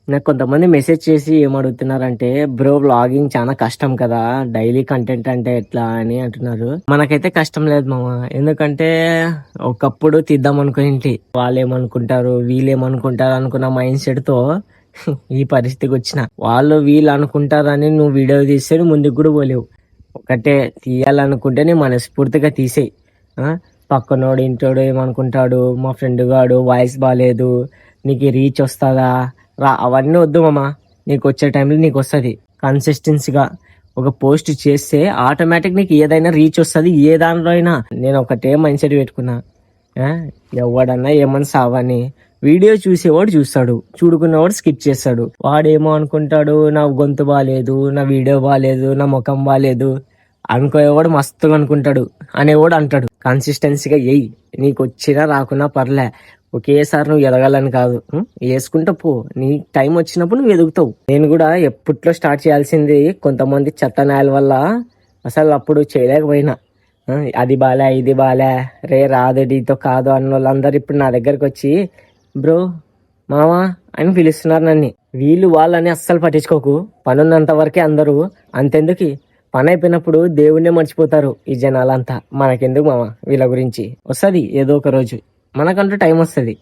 నాకు కొంతమంది మెసేజ్ చేసి ఏమడుగుతున్నారంటే, బ్రో వ్లాగింగ్ చాలా కష్టం కదా! డైలీ కంటెంట్ అంటే ఎట్లా అని అంటున్నారు. మనకైతే కష్టం లేదు మామ. ఎందుకంటే ఒకప్పుడు తీద్దాం అనుకునింటి. వాళ్ళేమనుకుంటారు, వీళ్ళేమనుకుంటారు అనుకున్న మైండ్ సెట్‌తో ఈ పరిస్థితికొచ్చిన. వాళ్ళు వీళ్ళు అనుకుంటారని నువ్వు వీడియో తీస్తే నువ్వు ముందుకు కూడా పోలేవు. ఒకటే తీయాలనుకుంటే నీ మనస్ఫూర్తిగా తీసేయి. ఆ! పక్కనోడు, ఇంటోడు ఏమనుకుంటాడు, మా ఫ్రెండ్ గాడు వాయిస్ బాలేదు, నీకు రీచ్ వస్తదా? అవన్నీ వద్దు మామ. నీకొచ్చే టైంలో నీకొస్తది. కన్సిస్టెన్సీగా ఒక పోస్ట్ చేస్తే ఆటోమేటిక్ నీకు ఏదైనా రీచ్ వస్తది. ఏ దాంట్లో అయినా. నేను ఒకటే మైండ్ సెట్ పెట్టుకున్నా. ఎవడన్నా ఏమన్నా సావని. వీడియో చూసేవాడు చూస్తాడు, చూడుకున్నవాడు స్కిప్ చేస్తాడు. వాడేమో అనుకుంటాడు, నా గొంతు బాలేదు, నా వీడియో బాలేదు, నా ముఖం బాలేదు అనుకోవాడు మస్తుగా అనుకుంటాడు అనేవాడు అంటాడు. కన్సిస్టెన్సీగా ఎయ్యి, నీకు వచ్చినా రాకున్నా పర్లే. ఒకేసారి నువ్వు ఎదగాలని కాదు, వేసుకుంటా పో. నీ టైం వచ్చినప్పుడు నువ్వు ఎదుగుతావు. నేను కూడా ఎప్పట్లో స్టార్ట్ చేయాల్సింది కొంతమంది చెత్త న్యాయాల వల్ల అసలు అప్పుడు చేయలేకపోయినా. అది బాలే, ఇది బాలే, రే రాదు, నీతో కాదు అన్న వాళ్ళందరూ ఇప్పుడు నా దగ్గరకు వచ్చి బ్రో, మామా అని పిలుస్తున్నారు నన్ను. వీళ్ళు వాళ్ళని అస్సలు పట్టించుకోకు. పనున్నంత వరకే అందరూ. అంతెందుకు, పని అయిపోయినప్పుడు దేవుణ్ణే మర్చిపోతారు ఈ జనాలంతా. మనకెందుకు మామ వీళ్ళ గురించి. వస్తుంది ఏదో ఒక రోజు, మనకంటూ టైం వస్తుంది.